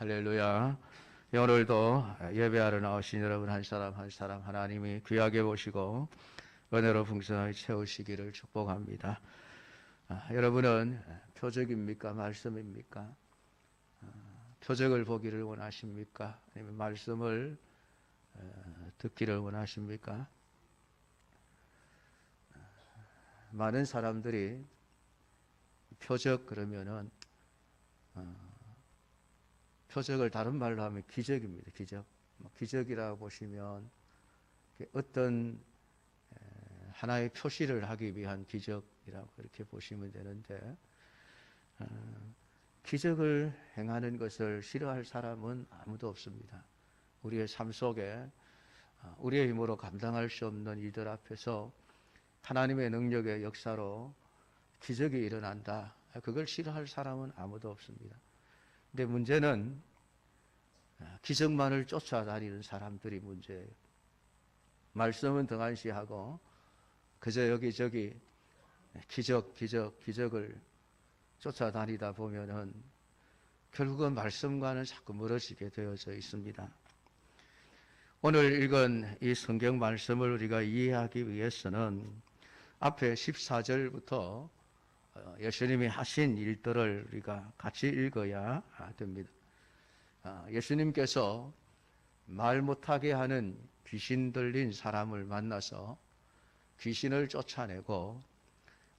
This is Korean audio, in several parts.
할렐루야. 오늘도 예배하러 나오신 여러분 한 사람 한 사람 하나님이 귀하게 보시고 은혜로 풍성하게 채우시기를 축복합니다. 여러분은 표적입니까? 말씀입니까? 표적을 보기를 원하십니까? 아니면 말씀을 듣기를 원하십니까? 많은 사람들이 표적 그러면은 표적을 다른 말로 하면 기적입니다. 기적. 기적이라고 보시면 어떤 하나의 표시를 하기 위한 기적이라고 그렇게 보시면 되는데, 기적을 행하는 것을 싫어할 사람은 아무도 없습니다. 우리의 삶 속에 우리의 힘으로 감당할 수 없는 이들 앞에서 하나님의 능력의 역사로 기적이 일어난다. 그걸 싫어할 사람은 아무도 없습니다. 근데 문제는 기적만을 쫓아다니는 사람들이 문제예요. 말씀은 등한시하고 그저 여기저기 기적을 쫓아다니다 보면은 결국은 말씀과는 자꾸 멀어지게 되어져 있습니다. 오늘 읽은 이 성경 말씀을 우리가 이해하기 위해서는 앞에 14절부터 예수님이 하신 일들을 우리가 같이 읽어야 됩니다. 예수님께서 말 못하게 하는 귀신 들린 사람을 만나서 귀신을 쫓아내고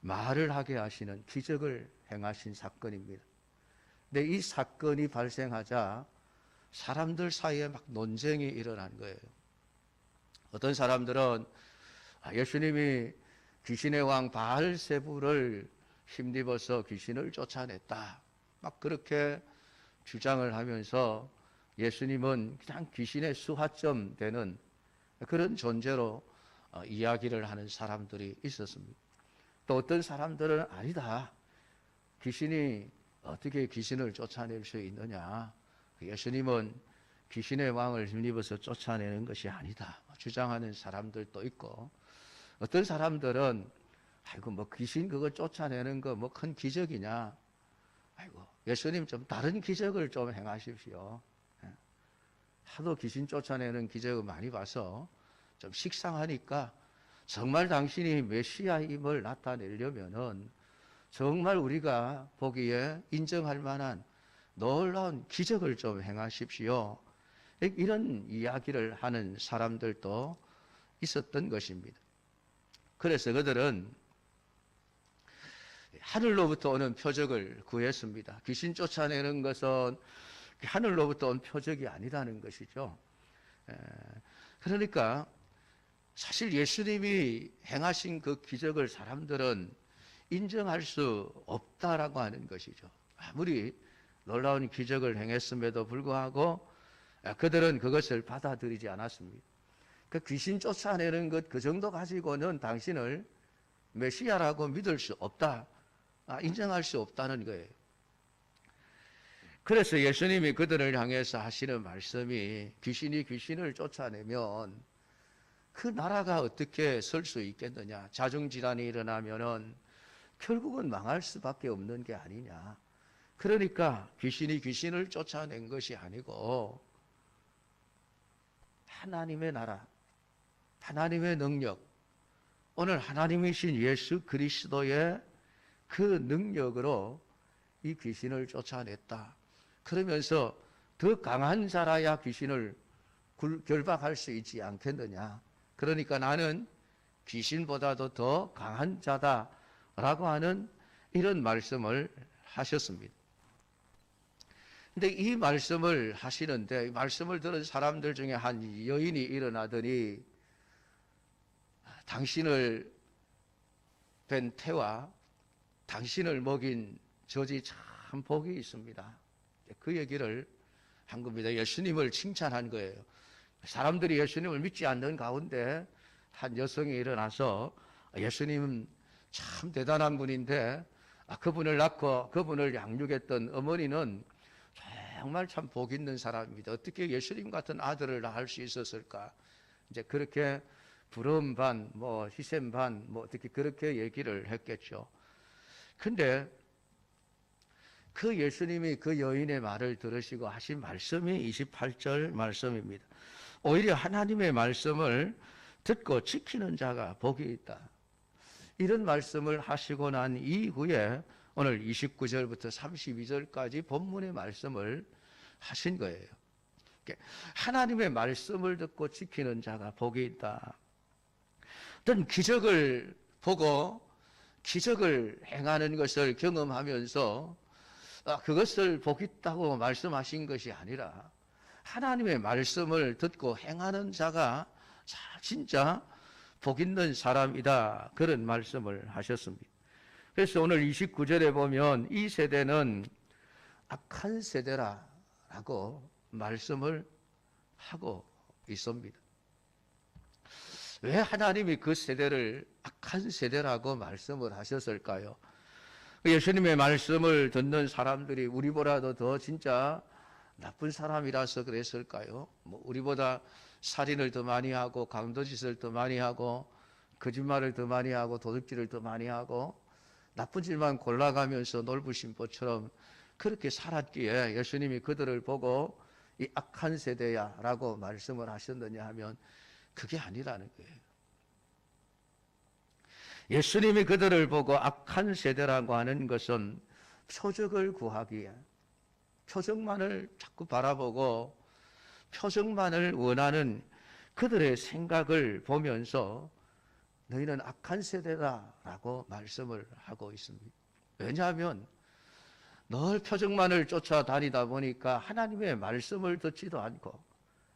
말을 하게 하시는 기적을 행하신 사건입니다. 근데 이 사건이 발생하자 사람들 사이에 막 논쟁이 일어난 거예요. 어떤 사람들은 예수님이 귀신의 왕 바알세불을 힘입어서 귀신을 쫓아냈다, 막 그렇게 주장을 하면서 예수님은 그냥 귀신의 수하점 되는 그런 존재로 이야기를 하는 사람들이 있었습니다. 또 어떤 사람들은 아니다, 귀신이 어떻게 귀신을 쫓아낼 수 있느냐, 예수님은 귀신의 왕을 힘입어서 쫓아내는 것이 아니다 주장하는 사람들도 있고, 어떤 사람들은 아이고 뭐 귀신 그거 쫓아내는 거 뭐 큰 기적이냐, 아이고 예수님 좀 다른 기적을 좀 행하십시오. 하도 귀신 쫓아내는 기적을 많이 봐서 좀 식상하니까 정말 당신이 메시아임을 나타내려면은 정말 우리가 보기에 인정할 만한 놀라운 기적을 좀 행하십시오. 이런 이야기를 하는 사람들도 있었던 것입니다. 그래서 그들은 하늘로부터 오는 표적을 구했습니다. 귀신 쫓아내는 것은 하늘로부터 온 표적이 아니라는 것이죠. 그러니까 사실 예수님이 행하신 그 기적을 사람들은 인정할 수 없다라고 하는 것이죠. 아무리 놀라운 기적을 행했음에도 불구하고 그들은 그것을 받아들이지 않았습니다. 그 귀신 쫓아내는 것 그 정도 가지고는 당신을 메시아라고 믿을 수 없다, 인정할 수 없다는 거예요. 그래서 예수님이 그들을 향해서 하시는 말씀이, 귀신이 귀신을 쫓아내면 그 나라가 어떻게 설 수 있겠느냐, 자중질환이 일어나면은 결국은 망할 수밖에 없는 게 아니냐. 그러니까 귀신이 귀신을 쫓아낸 것이 아니고 하나님의 나라, 하나님의 능력, 오늘 하나님이신 예수 그리스도의 그 능력으로 이 귀신을 쫓아냈다. 그러면서 더 강한 자라야 귀신을 결박할 수 있지 않겠느냐. 그러니까 나는 귀신보다도 더 강한 자다라고 하는 이런 말씀을 하셨습니다. 근데 이 말씀을 하시는데, 이 말씀을 들은 사람들 중에 한 여인이 일어나더니 당신을 뵌 태와 당신을 먹인 젖이 참 복이 있습니다. 그 얘기를 한 겁니다. 예수님을 칭찬한 거예요. 사람들이 예수님을 믿지 않는 가운데 한 여성이 일어나서 예수님은 참 대단한 분인데 그분을 낳고 그분을 양육했던 어머니는 정말 참 복 있는 사람입니다. 어떻게 예수님 같은 아들을 낳을 수 있었을까? 이제 그렇게 부러움 반, 뭐 희생 반, 뭐 어떻게 그렇게 얘기를 했겠죠. 근데 그 예수님이 그 여인의 말을 들으시고 하신 말씀이 28절 말씀입니다. 오히려 하나님의 말씀을 듣고 지키는 자가 복이 있다. 이런 말씀을 하시고 난 이후에 오늘 29절부터 32절까지 본문의 말씀을 하신 거예요. 하나님의 말씀을 듣고 지키는 자가 복이 있다. 어떤 기적을 보고 기적을 행하는 것을 경험하면서 그것을 복 있다고 말씀하신 것이 아니라 하나님의 말씀을 듣고 행하는 자가 진짜 복 있는 사람이다. 그런 말씀을 하셨습니다. 그래서 오늘 29절에 보면 이 세대는 악한 세대라고 말씀을 하고 있습니다. 왜 하나님이 그 세대를 악한 세대라고 말씀을 하셨을까요? 예수님의 말씀을 듣는 사람들이 우리보다도 더 진짜 나쁜 사람이라서 그랬을까요? 우리보다 살인을 더 많이 하고 강도짓을 더 많이 하고 거짓말을 더 많이 하고 도둑질을 더 많이 하고 나쁜 짓만 골라가면서 놀부심보처럼 그렇게 살았기에 예수님이 그들을 보고 이 악한 세대야 라고 말씀을 하셨느냐 하면 그게 아니라는 거예요. 예수님이 그들을 보고 악한 세대라고 하는 것은 표적을 구하기에 표적만을 자꾸 바라보고 표적만을 원하는 그들의 생각을 보면서 너희는 악한 세대다라고 말씀을 하고 있습니다. 왜냐하면 늘 표적만을 쫓아다니다 보니까 하나님의 말씀을 듣지도 않고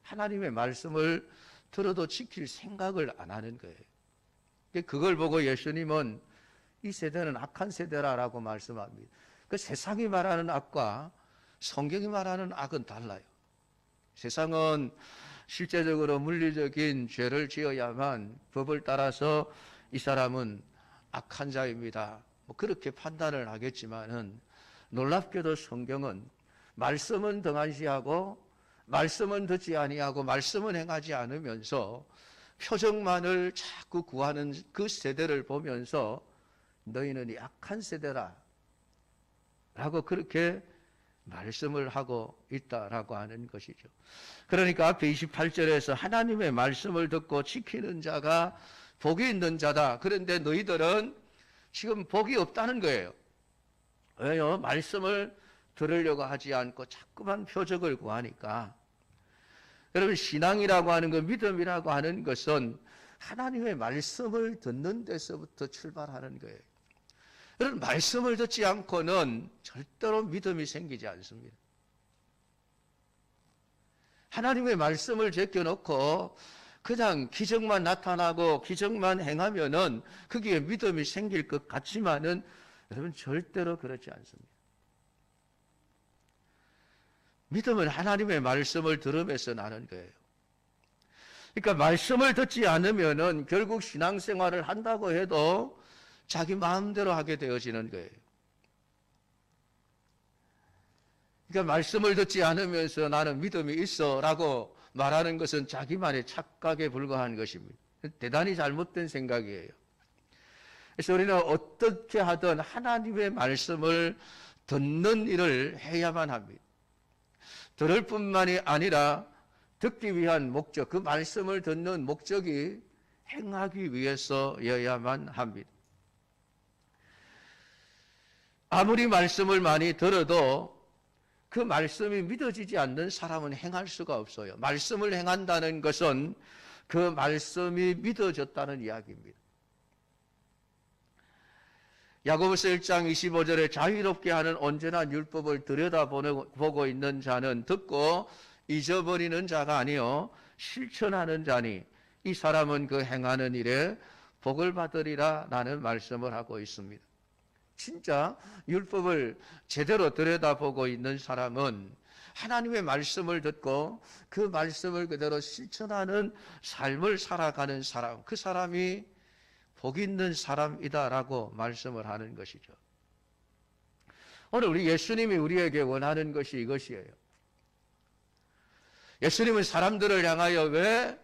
하나님의 말씀을 들어도 지킬 생각을 안 하는 거예요. 그걸 보고 예수님은 이 세대는 악한 세대라고 말씀합니다. 그 세상이 말하는 악과 성경이 말하는 악은 달라요. 세상은 실제적으로 물리적인 죄를 지어야만 법을 따라서 이 사람은 악한 자입니다. 그렇게 판단을 하겠지만은 놀랍게도 성경은 말씀은 등한시하고 말씀은 듣지 아니하고 말씀은 행하지 않으면서 표적만을 자꾸 구하는 그 세대를 보면서 너희는 이 악한 세대라 라고 그렇게 말씀을 하고 있다라고 하는 것이죠. 그러니까 앞에 28절에서 하나님의 말씀을 듣고 지키는 자가 복이 있는 자다. 그런데 너희들은 지금 복이 없다는 거예요. 왜요? 말씀을 들으려고 하지 않고 자꾸만 표적을 구하니까. 여러분, 신앙이라고 하는 것, 믿음이라고 하는 것은 하나님의 말씀을 듣는 데서부터 출발하는 거예요. 여러분, 말씀을 듣지 않고는 절대로 믿음이 생기지 않습니다. 하나님의 말씀을 제껴놓고 그냥 기적만 나타나고 기적만 행하면은 거기에 믿음이 생길 것 같지만은 여러분 절대로 그렇지 않습니다. 믿음은 하나님의 말씀을 들으면서 나는 거예요. 그러니까 말씀을 듣지 않으면은 결국 신앙생활을 한다고 해도 자기 마음대로 하게 되어지는 거예요. 그러니까 말씀을 듣지 않으면서 나는 믿음이 있어 라고 말하는 것은 자기만의 착각에 불과한 것입니다. 대단히 잘못된 생각이에요. 그래서 우리는 어떻게 하든 하나님의 말씀을 듣는 일을 해야만 합니다. 들을 뿐만이 아니라 듣기 위한 목적, 그 말씀을 듣는 목적이 행하기 위해서여야만 합니다. 아무리 말씀을 많이 들어도 그 말씀이 믿어지지 않는 사람은 행할 수가 없어요. 말씀을 행한다는 것은 그 말씀이 믿어졌다는 이야기입니다. 야고보서 1장 25절에 자유롭게 하는 온전한 율법을 들여다보고 있는 자는 듣고 잊어버리는 자가 아니요 실천하는 자니 이 사람은 그 행하는 일에 복을 받으리라 라는 말씀을 하고 있습니다. 진짜 율법을 제대로 들여다보고 있는 사람은 하나님의 말씀을 듣고 그 말씀을 그대로 실천하는 삶을 살아가는 사람, 그 사람이 복 있는 사람이다라고 말씀을 하는 것이죠. 오늘 우리 예수님이 우리에게 원하는 것이 이것이에요. 예수님은 사람들을 향하여 왜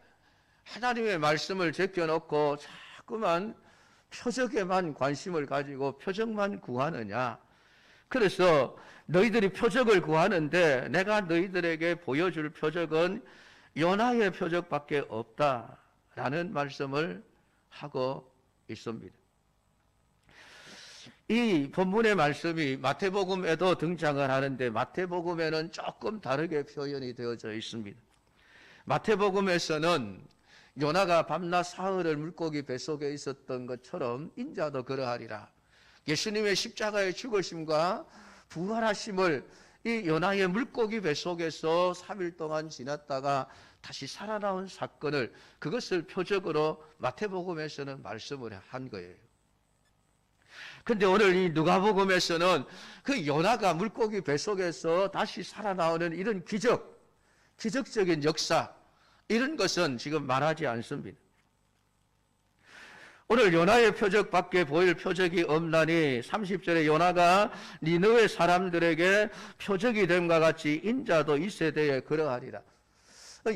하나님의 말씀을 제껴놓고 자꾸만 표적에만 관심을 가지고 표적만 구하느냐. 그래서 너희들이 표적을 구하는데 내가 너희들에게 보여줄 표적은 요나의 표적밖에 없다라는 말씀을 하고 있습니다. 이 본문의 말씀이 마태복음에도 등장을 하는데 마태복음에는 조금 다르게 표현이 되어져 있습니다. 마태복음에서는 요나가 밤낮 사흘을 물고기 뱃속에 있었던 것처럼 인자도 그러하리라. 예수님의 십자가의 죽으심과 부활하심을 이 요나의 물고기 뱃속에서 3일 동안 지났다가 다시 살아나온 사건을, 그것을 표적으로 마태복음에서는 말씀을 한 거예요. 근데 오늘 이 누가복음에서는 그 요나가 물고기 뱃속에서 다시 살아나오는 이런 기적적인 역사, 이런 것은 지금 말하지 않습니다. 오늘 요나의 표적밖에 보일 표적이 없나니 30절에 요나가 니느웨 사람들에게 표적이 됨과 같이 인자도 이 세대에 그러하리라.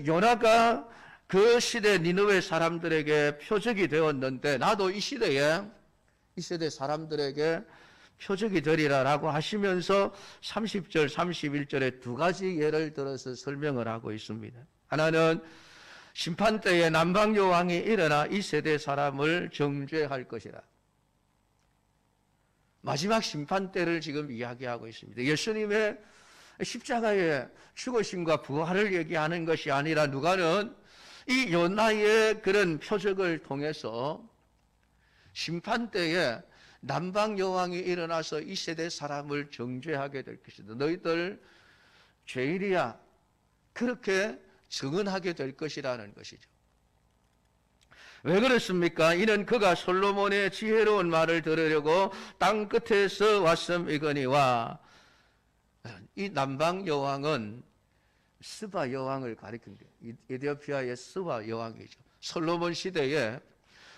요나가 그 시대 니느웨 사람들에게 표적이 되었는데 나도 이 세대 사람들에게 표적이 되리라라고 하시면서 30절, 31절에 두 가지 예를 들어서 설명을 하고 있습니다. 하나는 심판 때에 남방 여왕이 일어나 이 세대 사람을 정죄할 것이라. 마지막 심판 때를 지금 이야기하고 있습니다. 예수님의 십자가의 죽으심과 부활을 얘기하는 것이 아니라 누가는 이 요나의 그런 표적을 통해서 심판 때에 남방 여왕이 일어나서 이 세대 사람을 정죄하게 될 것이다. 너희들 죄인이야. 그렇게 증언하게 될 것이라는 것이죠. 왜 그렇습니까? 이는 그가 솔로몬의 지혜로운 말을 들으려고 땅 끝에서 왔음이거니와. 이 남방 여왕은 스바 여왕을 가리킨 거예요. 에티오피아의 스바 여왕이죠. 솔로몬 시대에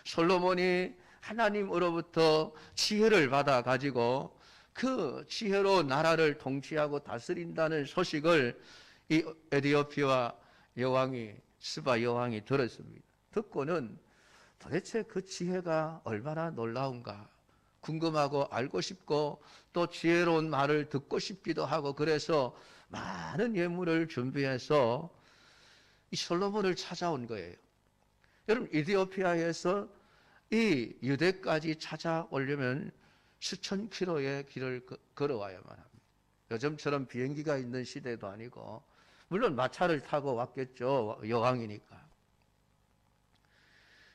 솔로몬이 하나님으로부터 지혜를 받아 가지고 그 지혜로 나라를 통치하고 다스린다는 소식을 이 에티오피아 여왕이, 스바 여왕이 들었습니다. 듣고는 도대체 그 지혜가 얼마나 놀라운가 궁금하고 알고 싶고 또 지혜로운 말을 듣고 싶기도 하고, 그래서 많은 예물을 준비해서 이 솔로몬을 찾아온 거예요. 여러분, 에티오피아에서 이 유대까지 찾아오려면 수천 킬로의 길을 걸어와야만 합니다. 요즘처럼 비행기가 있는 시대도 아니고, 물론 마차를 타고 왔겠죠. 여왕이니까.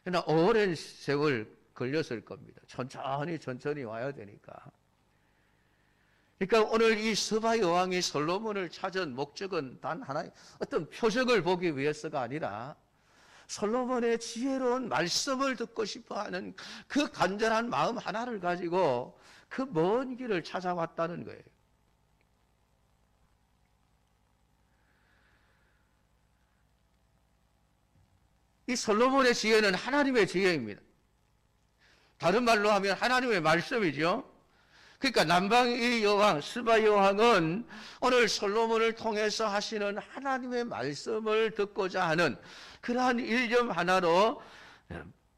그러나 오랜 세월 걸렸을 겁니다. 천천히 와야 되니까. 그러니까 오늘 이 스바 여왕이 솔로몬을 찾은 목적은 단 하나의 어떤 표적을 보기 위해서가 아니라 솔로몬의 지혜로운 말씀을 듣고 싶어하는 그 간절한 마음 하나를 가지고 그 먼 길을 찾아왔다는 거예요. 이 솔로몬의 지혜는 하나님의 지혜입니다. 다른 말로 하면 하나님의 말씀이죠. 그러니까 남방의 여왕, 스바 여왕은 오늘 솔로몬을 통해서 하시는 하나님의 말씀을 듣고자 하는 그러한 일념 하나로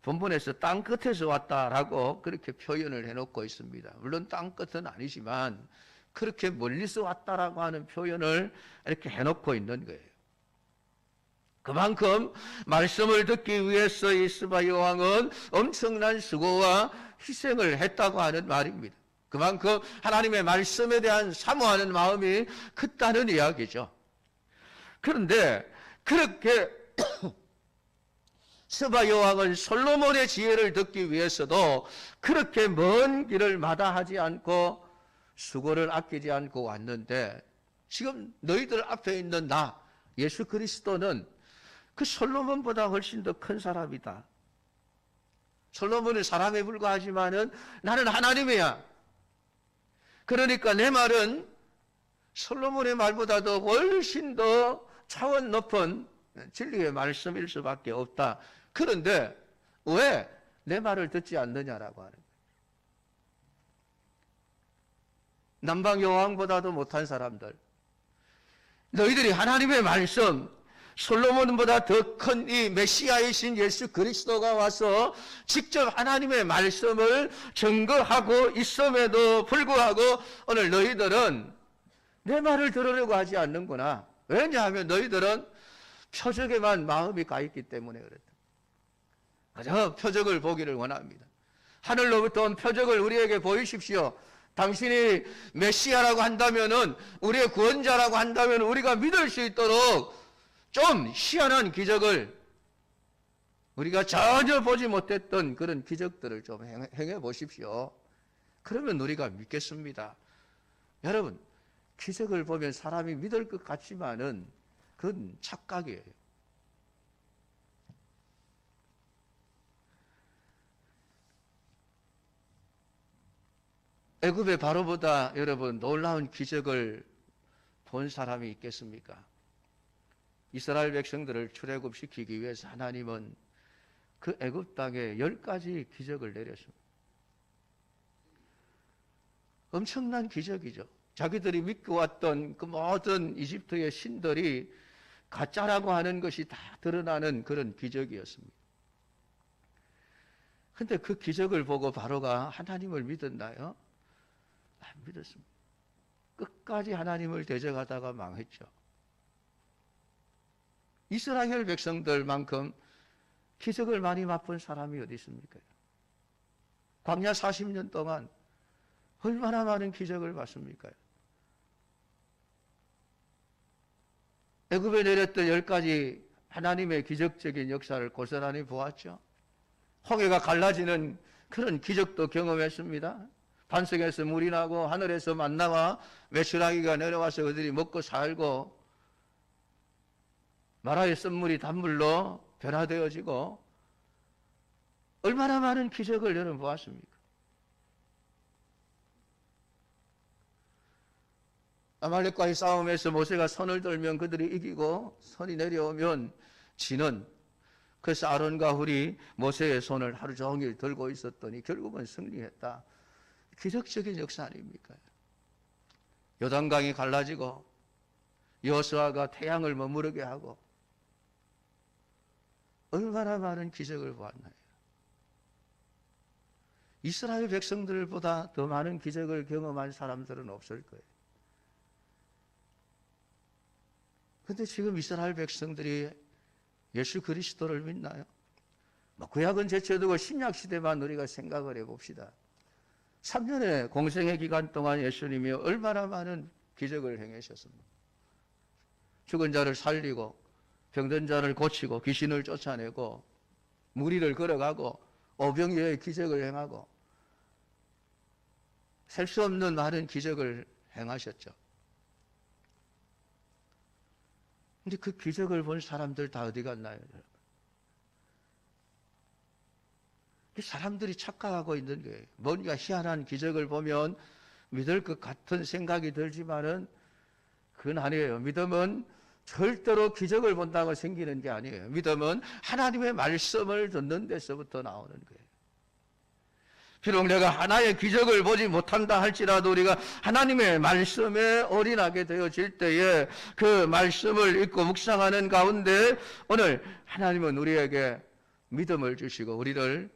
본문에서 땅 끝에서 왔다라고 그렇게 표현을 해놓고 있습니다. 물론 땅 끝은 아니지만 그렇게 멀리서 왔다라고 하는 표현을 이렇게 해놓고 있는 거예요. 그만큼 말씀을 듣기 위해서 이 스바 여왕은 엄청난 수고와 희생을 했다고 하는 말입니다. 그만큼 하나님의 말씀에 대한 사모하는 마음이 컸다는 이야기죠. 그런데 그렇게 스바 여왕은 솔로몬의 지혜를 듣기 위해서도 그렇게 먼 길을 마다하지 않고 수고를 아끼지 않고 왔는데, 지금 너희들 앞에 있는 나, 예수 그리스도는 그 솔로몬보다 훨씬 더 큰 사람이다. 솔로몬은 사람에 불과하지만은 나는 하나님이야. 그러니까 내 말은 솔로몬의 말보다도 훨씬 더 차원 높은 진리의 말씀일 수밖에 없다. 그런데 왜 내 말을 듣지 않느냐라고 하는 거예요. 남방 여왕보다도 못한 사람들, 너희들이 하나님의 말씀, 솔로몬보다 더 큰 이 메시아이신 예수 그리스도가 와서 직접 하나님의 말씀을 증거하고 있음에도 불구하고 오늘 너희들은 내 말을 들으려고 하지 않는구나. 왜냐하면 너희들은 표적에만 마음이 가 있기 때문에 그렇다. 그저 표적을 보기를 원합니다. 하늘로부터 온 표적을 우리에게 보이십시오. 당신이 메시아라고 한다면은, 우리의 구원자라고 한다면 우리가 믿을 수 있도록 좀 희한한 기적을, 우리가 전혀 보지 못했던 그런 기적들을 좀 행해 보십시오. 그러면 우리가 믿겠습니다. 여러분, 기적을 보면 사람이 믿을 것 같지만은 그건 착각이에요. 애굽의 바로보다 여러분 놀라운 기적을 본 사람이 있겠습니까? 이스라엘 백성들을 출애굽시키기 위해서 하나님은 그 애굽 땅에 10가지 기적을 내렸습니다. 엄청난 기적이죠. 자기들이 믿고 왔던 그 모든 이집트의 신들이 가짜라고 하는 것이 다 드러나는 그런 기적이었습니다. 그런데 그 기적을 보고 바로가 하나님을 믿었나요? 안 믿었습니다. 끝까지 하나님을 대적하다가 망했죠. 이스라엘 백성들만큼 기적을 많이 맛본 사람이 어디 있습니까? 광야 40년 동안 얼마나 많은 기적을 봤습니까? 애굽에 내렸던 10가지 하나님의 기적적인 역사를 고스란히 보았죠. 홍해가 갈라지는 그런 기적도 경험했습니다. 반석에서 물이 나고 하늘에서 만나와 메추라기가 내려와서 그들이 먹고 살고, 마라의 썬물이 단물로 변화되어지고, 얼마나 많은 기적을 여러분 보았습니까? 아말렉과의 싸움에서 모세가 손을 들면 그들이 이기고, 손이 내려오면 지는, 그래서 아론과 훌이 모세의 손을 하루 종일 들고 있었더니 결국은 승리했다. 기적적인 역사 아닙니까? 요단강이 갈라지고 여호수아가 태양을 머무르게 하고, 얼마나 많은 기적을 보았나요? 이스라엘 백성들보다 더 많은 기적을 경험한 사람들은 없을 거예요. 그런데 지금 이스라엘 백성들이 예수 그리스도를 믿나요? 구약은 제쳐두고 신약 시대만 우리가 생각을 해봅시다. 3년의 공생의 기간 동안 예수님이 얼마나 많은 기적을 행하셨습니까? 죽은 자를 살리고, 병든 자를 고치고, 귀신을 쫓아내고, 무리를 걸어가고, 오병이어의 기적을 행하고, 셀 수 없는 많은 기적을 행하셨죠. 근데 그 기적을 본 사람들 다 어디 갔나요, 여러분? 사람들이 착각하고 있는 거예요. 뭔가 희한한 기적을 보면 믿을 것 같은 생각이 들지만은 그건 아니에요. 믿음은 절대로 기적을 본다고 생기는 게 아니에요. 믿음은 하나님의 말씀을 듣는 데서부터 나오는 거예요. 비록 내가 하나의 기적을 보지 못한다 할지라도 우리가 하나님의 말씀에 올인하게 되어질 때에 그 말씀을 읽고 묵상하는 가운데 오늘 하나님은 우리에게 믿음을 주시고 우리를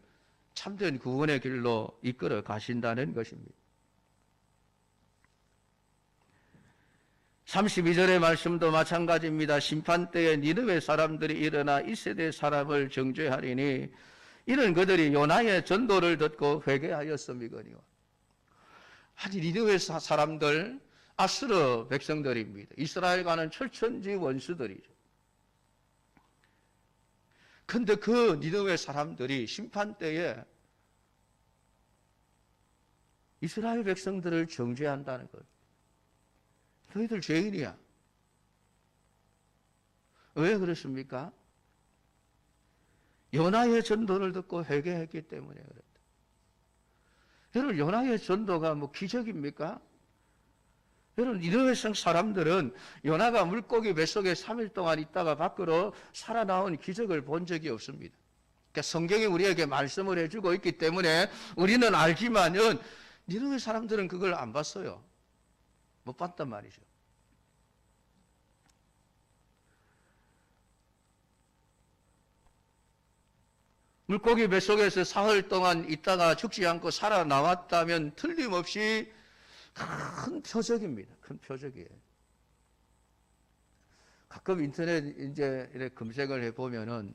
참된 구원의 길로 이끌어 가신다는 것입니다. 32절의 말씀도 마찬가지입니다. 심판 때에 니느웨 사람들이 일어나 이 세대 사람을 정죄하리니 이는 그들이 요나의 전도를 듣고 회개하였음이거니와. 아니, 니느웨 사람들 아스르 백성들입니다. 이스라엘과는 철천지 원수들이죠. 근데 그 니느웨 사람들이 심판 때에 이스라엘 백성들을 정죄한다는 것. 너희들 죄인이야. 왜 그렇습니까? 요나의 전도를 듣고 회개했기 때문에 그렇다. 여러분, 요나의 전도가 뭐 기적입니까? 여러분, 니느웨 사람들은 요나가 물고기 뱃속에 3일 동안 있다가 밖으로 살아나온 기적을 본 적이 없습니다. 그러니까 성경이 우리에게 말씀을 해주고 있기 때문에 우리는 알지만은 니느웨 사람들은 그걸 안 봤어요. 못 봤단 말이죠. 물고기 뱃속에서 사흘 동안 있다가 죽지 않고 살아나왔다면 틀림없이 큰 표적입니다. 큰 표적이에요. 가끔 인터넷 이제 이렇게 검색을 해보면은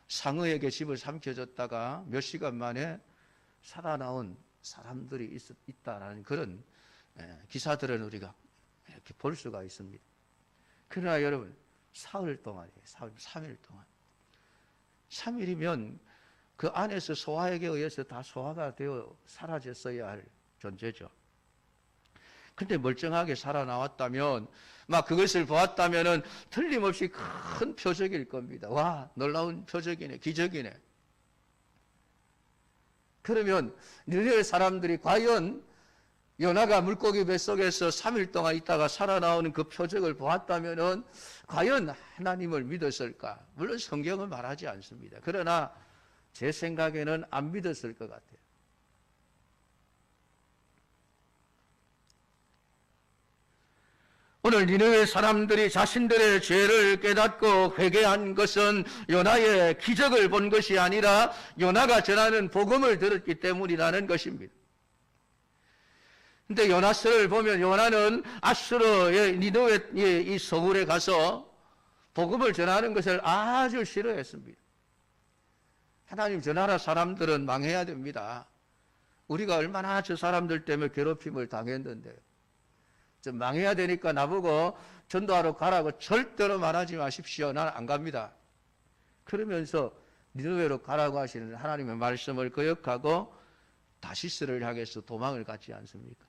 상어에게 집을 삼켜줬다가 몇 시간 만에 살아나온 사람들이 있다라는 그런 기사들은 우리가 이렇게 볼 수가 있습니다. 그러나 여러분, 사흘 동안이에요. 사흘, 3일 동안. 3일이면 그 안에서 소화에게 의해서 다 소화가 되어 사라졌어야 할 존재죠. 근데 멀쩡하게 살아나왔다면, 막 그것을 보았다면은 틀림없이 큰 표적일 겁니다. 와, 놀라운 표적이네, 기적이네. 그러면 니느웨 사람들이 과연 요나가 물고기 뱃속에서 3일 동안 있다가 살아나오는 그 표적을 보았다면은 과연 하나님을 믿었을까? 물론 성경은 말하지 않습니다. 그러나 제 생각에는 안 믿었을 것 같아요. 오늘 니느웨 사람들이 자신들의 죄를 깨닫고 회개한 것은 요나의 기적을 본 것이 아니라 요나가 전하는 복음을 들었기 때문이라는 것입니다. 근데 요나서를 보면 요나는 아수르의 니느웨의 이 서울에 가서 복음을 전하는 것을 아주 싫어했습니다. 하나님, 저 나라 사람들은 망해야 됩니다. 우리가 얼마나 저 사람들 때문에 괴롭힘을 당했는데요. 좀 망해야 되니까 나보고 전도하러 가라고 절대로 말하지 마십시오. 나는 안 갑니다. 그러면서 니느웨로 가라고 하시는 하나님의 말씀을 거역하고 다시스를 향해서 도망을 갔지 않습니까?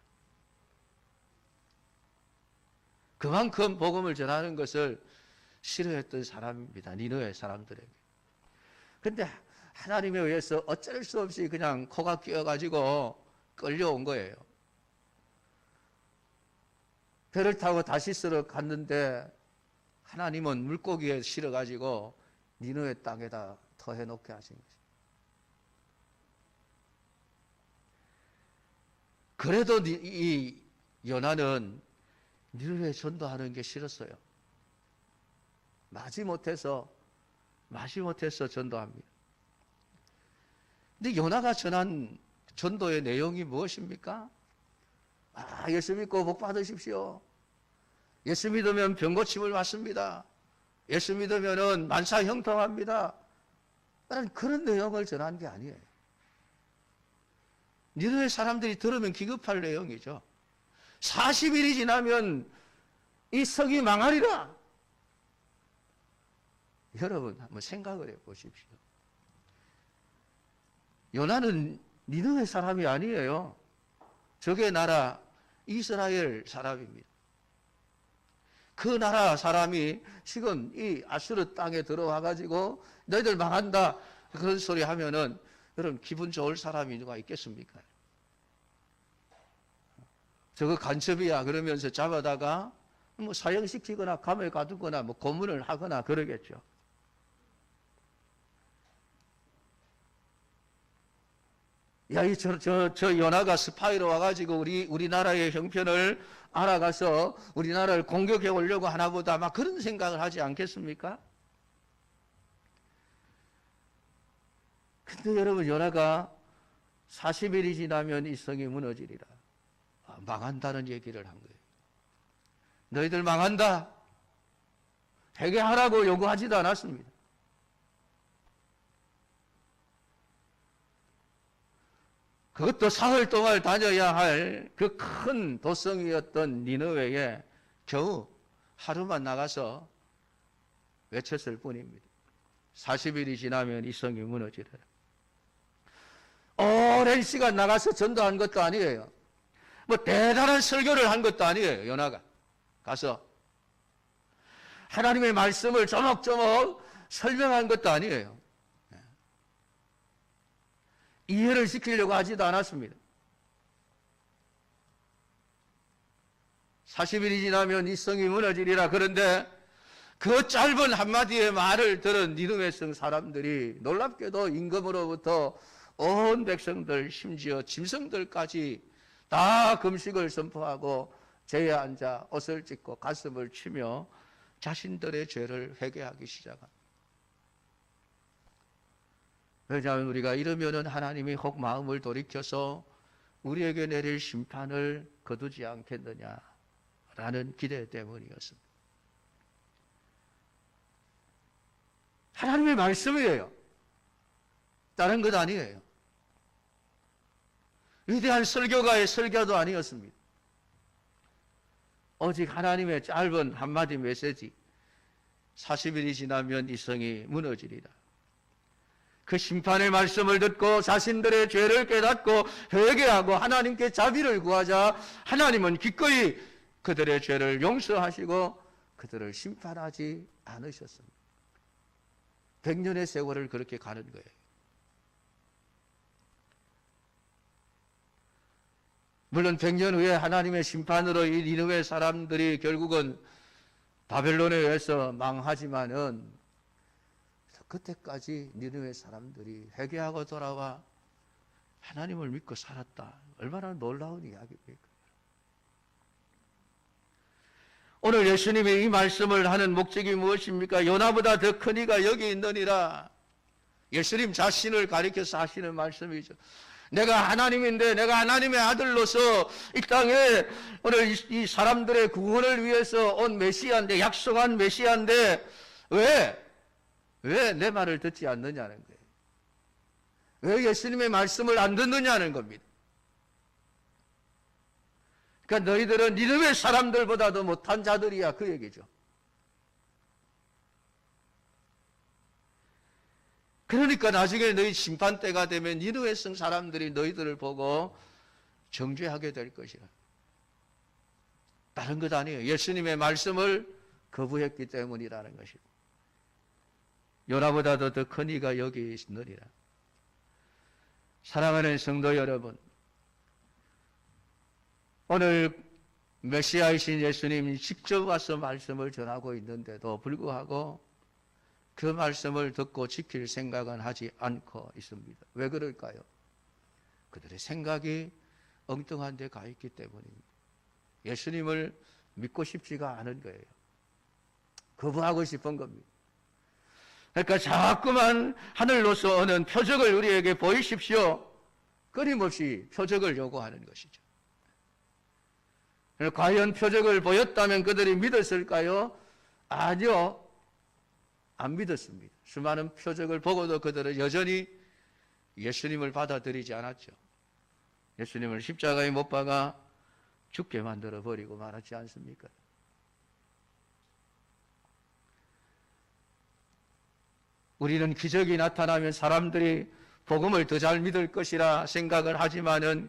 그만큼 복음을 전하는 것을 싫어했던 사람입니다. 니느웨 사람들에게. 근데 하나님에 의해서 어쩔 수 없이 그냥 코가 끼어가지고 끌려온 거예요. 배를 타고 다시스로 갔는데 하나님은 물고기에 실어가지고 니느웨 땅에다 터해놓게 하신 거죠. 그래도 이 요나는 니느웨 전도하는 게 싫었어요. 맛이 못해서 전도합니다. 근데 요나가 전한 전도의 내용이 무엇입니까? 예수 믿고 복 받으십시오. 예수 믿으면 병 고침을 받습니다. 예수 믿으면 만사 형통합니다. 그런 내용을 전한 게 아니에요. 니느웨 사람들이 들으면 기겁할 내용이죠. 40일이 지나면 이 성이 망하리라. 여러분 한번 생각을 해보십시오. 요나는 니느웨 사람이 아니에요. 적의 나라 이스라엘 사람입니다. 그 나라 사람이 지금 이 아수르 땅에 들어와 가지고 너희들 망한다 그런 소리 하면은 여러분 기분 좋을 사람이 누가 있겠습니까? 저거 간첩이야 그러면서 잡아다가 뭐 사형시키거나 감옥에 가두거나 뭐 고문을 하거나 그러겠죠. 야, 저 요나가 스파이로 와가지고 우리나라의 형편을 알아가서 우리나라를 공격해 오려고 하나보다 막 그런 생각을 하지 않겠습니까? 근데 여러분, 요나가 40일이 지나면 이 성이 무너지리라. 망한다는 얘기를 한 거예요. 너희들 망한다. 회개하라고 요구하지도 않았습니다. 그것도 사흘 동안 다녀야 할 그 큰 도성이었던 니느웨에 겨우 하루만 나가서 외쳤을 뿐입니다. 40일이 지나면 이 성이 무너지리라. 오랜 시간 나가서 전도한 것도 아니에요. 뭐 대단한 설교를 한 것도 아니에요. 요나가 가서 하나님의 말씀을 조목조목 설명한 것도 아니에요. 이해를 시키려고 하지도 않았습니다. 40일이 지나면 이 성이 무너지리라. 그런데 그 짧은 한마디의 말을 들은 니느웨 성 사람들이 놀랍게도 임금으로부터 온 백성들 심지어 짐승들까지 다 금식을 선포하고 제에 앉아 옷을 찢고 가슴을 치며 자신들의 죄를 회개하기 시작합니다. 왜냐하면 우리가 이러면은 하나님이 혹 마음을 돌이켜서 우리에게 내릴 심판을 거두지 않겠느냐라는 기대 때문이었습니다. 하나님의 말씀이에요. 다른 것 아니에요. 위대한 설교가의 설교도 아니었습니다. 오직 하나님의 짧은 한마디 메시지. 40일이 지나면 이 성이 무너지리라. 그 심판의 말씀을 듣고 자신들의 죄를 깨닫고 회개하고 하나님께 자비를 구하자 하나님은 기꺼이 그들의 죄를 용서하시고 그들을 심판하지 않으셨습니다. 100년의 세월을 그렇게 가는 거예요. 물론 100년 후에 하나님의 심판으로 이 니느웨 사람들이 결국은 바벨론에 의해서 망하지만은 그때까지 니느웨 사람들이 회개하고 돌아와 하나님을 믿고 살았다. 얼마나 놀라운 이야기입니까? 오늘 예수님이 이 말씀을 하는 목적이 무엇입니까? 요나보다 더 큰 이가 여기 있느니라. 예수님 자신을 가리켜서 하시는 말씀이죠. 내가 하나님인데 내가 하나님의 아들로서 이 땅에 오늘 이 사람들의 구원을 위해서 온 메시아인데 약속한 메시아인데 왜 내 말을 듣지 않느냐는 거예요. 왜 예수님의 말씀을 안 듣느냐는 겁니다. 그러니까 너희들은 니느웨 사람들보다도 못한 자들이야 그 얘기죠. 그러니까 나중에 너희 심판 때가 되면 니느웨 성 사람들이 너희들을 보고 정죄하게 될 것이라. 다른 것 아니에요. 예수님의 말씀을 거부했기 때문이라는 것이고. 요나보다도 더 큰 이가 여기 있느니라. 사랑하는 성도 여러분, 오늘 메시아이신 예수님이 직접 와서 말씀을 전하고 있는데도 불구하고 그 말씀을 듣고 지킬 생각은 하지 않고 있습니다. 왜 그럴까요? 그들의 생각이 엉뚱한 데 가 있기 때문입니다. 예수님을 믿고 싶지가 않은 거예요. 거부하고 싶은 겁니다. 그러니까 자꾸만 하늘로서 오는 표적을 우리에게 보이십시오. 끊임없이 표적을 요구하는 것이죠. 과연 표적을 보였다면 그들이 믿었을까요? 아니요. 안 믿었습니다. 수많은 표적을 보고도 그들은 여전히 예수님을 받아들이지 않았죠. 예수님을 십자가에 못 박아 죽게 만들어 버리고 말았지 않습니까? 우리는 기적이 나타나면 사람들이 복음을 더 잘 믿을 것이라 생각을 하지만은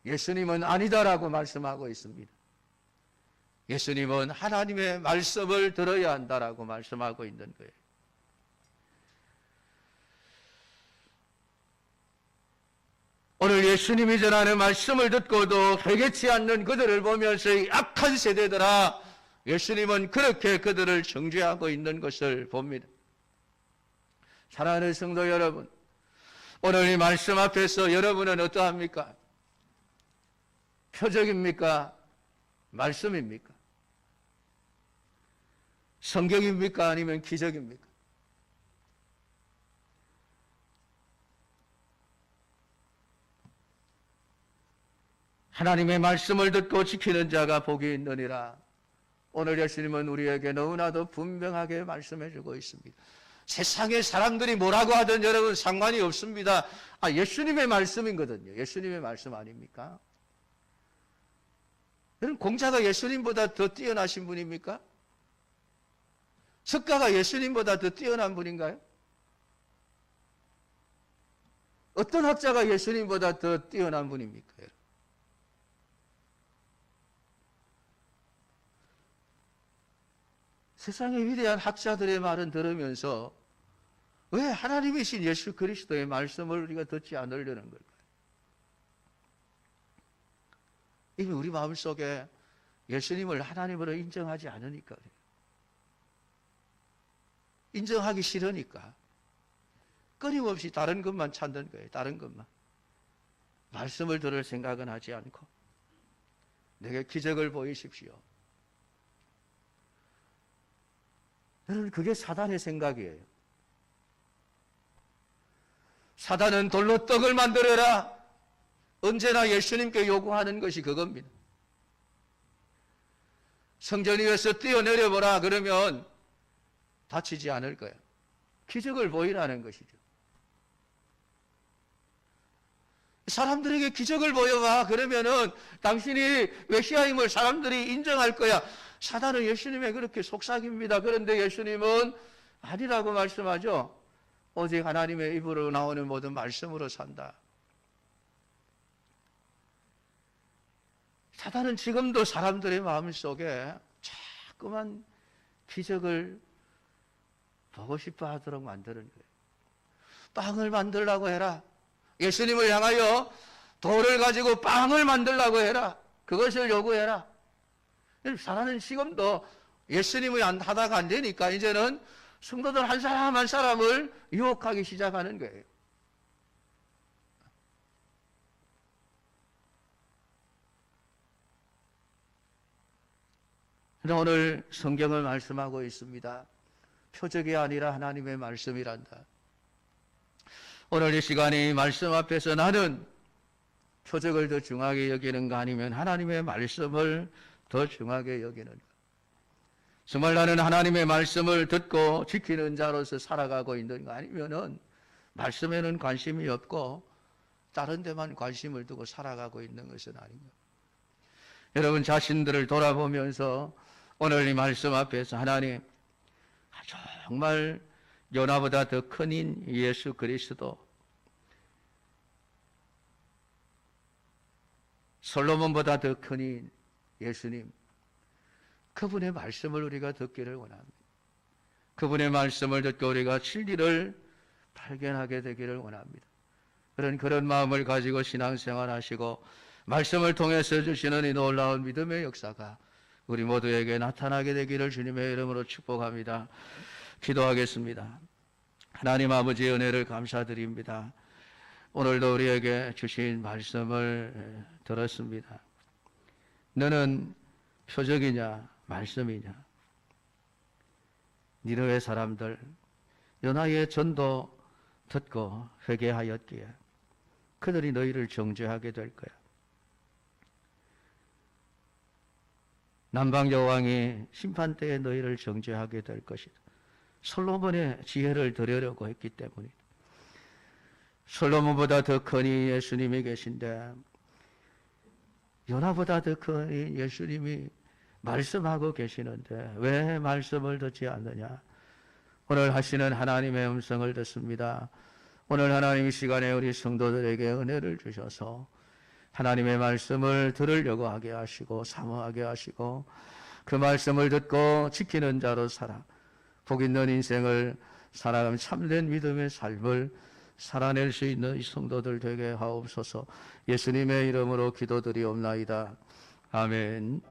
예수님은 아니다라고 말씀하고 있습니다. 예수님은 하나님의 말씀을 들어야 한다라고 말씀하고 있는 거예요. 오늘 예수님이 전하는 말씀을 듣고도 회개치 않는 그들을 보면서 이 악한 세대들아, 예수님은 그렇게 그들을 정죄하고 있는 것을 봅니다. 사랑하는 성도 여러분, 오늘 이 말씀 앞에서 여러분은 어떠합니까? 표적입니까? 말씀입니까? 성경입니까? 아니면 기적입니까? 하나님의 말씀을 듣고 지키는 자가 복이 있느니라. 오늘 예수님은 우리에게 너무나도 분명하게 말씀해 주고 있습니다. 세상의 사람들이 뭐라고 하든 여러분 상관이 없습니다. 예수님의 말씀이거든요. 예수님의 말씀 아닙니까? 여러분 공자가 예수님보다 더 뛰어나신 분입니까? 석가가 예수님보다 더 뛰어난 분인가요? 어떤 학자가 예수님보다 더 뛰어난 분입니까? 세상의 위대한 학자들의 말은 들으면서 왜 하나님이신 예수 그리스도의 말씀을 우리가 듣지 않으려는 걸까요? 이미 우리 마음속에 예수님을 하나님으로 인정하지 않으니까 그래요. 인정하기 싫으니까 끊임없이 다른 것만 찾는 거예요. 다른 것만. 말씀을 들을 생각은 하지 않고 내게 기적을 보이십시오. 여러분 그게 사단의 생각이에요. 사단은 돌로 떡을 만들어라. 언제나 예수님께 요구하는 것이 그겁니다. 성전 위에서 뛰어내려 보라 그러면 다치지 않을 거야. 기적을 보이라는 것이죠. 사람들에게 기적을 보여봐. 그러면은 당신이 메시아임을 사람들이 인정할 거야. 사단은 예수님의 그렇게 속삭입니다. 그런데 예수님은 아니라고 말씀하죠. 오직 하나님의 입으로 나오는 모든 말씀으로 산다. 사단은 지금도 사람들의 마음속에 자꾸만 기적을 보고 싶어 하도록 만드는 거예요. 빵을 만들라고 해라. 예수님을 향하여 돌을 가지고 빵을 만들라고 해라. 그것을 요구해라. 사단은 지금도 예수님이 하다가 안 되니까 이제는 성도들 한 사람 한 사람을 유혹하기 시작하는 거예요. 오늘 성경을 말씀하고 있습니다. 표적이 아니라 하나님의 말씀이란다. 오늘 이 시간에 말씀 앞에서 나는 표적을 더 중하게 여기는가 아니면 하나님의 말씀을 더 중하게 여기는가. 정말 나는 하나님의 말씀을 듣고 지키는 자로서 살아가고 있는가 아니면은 말씀에는 관심이 없고 다른 데만 관심을 두고 살아가고 있는 것은 아닌가. 여러분 자신들을 돌아보면서 오늘 이 말씀 앞에서 하나님 정말 요나보다 더 큰 인 예수 그리스도, 솔로몬보다 더 큰 인 예수님, 그분의 말씀을 우리가 듣기를 원합니다. 그분의 말씀을 듣고 우리가 진리를 발견하게 되기를 원합니다. 그런 마음을 가지고 신앙생활 하시고 말씀을 통해서 주시는 이 놀라운 믿음의 역사가 우리 모두에게 나타나게 되기를 주님의 이름으로 축복합니다. 기도하겠습니다. 하나님 아버지의 은혜를 감사드립니다. 오늘도 우리에게 주신 말씀을 들었습니다. 너는 표적이냐 말씀이냐. 니느웨 사람들 요나의 전도 듣고 회개하였기에 그들이 너희를 정죄하게 될 거야. 남방 여왕이 심판 때에 너희를 정죄하게 될 것이다. 솔로몬의 지혜를 드리려고 했기 때문이다. 솔로몬보다 더 큰 이 예수님이 계신데 요나보다 더 큰 이 예수님이 말씀하고 계시는데 왜 말씀을 듣지 않느냐. 오늘 하시는 하나님의 음성을 듣습니다. 오늘 하나님 이 시간에 우리 성도들에게 은혜를 주셔서 하나님의 말씀을 들으려고 하게 하시고 사모하게 하시고 그 말씀을 듣고 지키는 자로 살아 복 있는 인생을 살아가며 참된 믿음의 삶을 살아낼 수 있는 이 성도들 되게 하옵소서. 예수님의 이름으로 기도드리옵나이다. 아멘.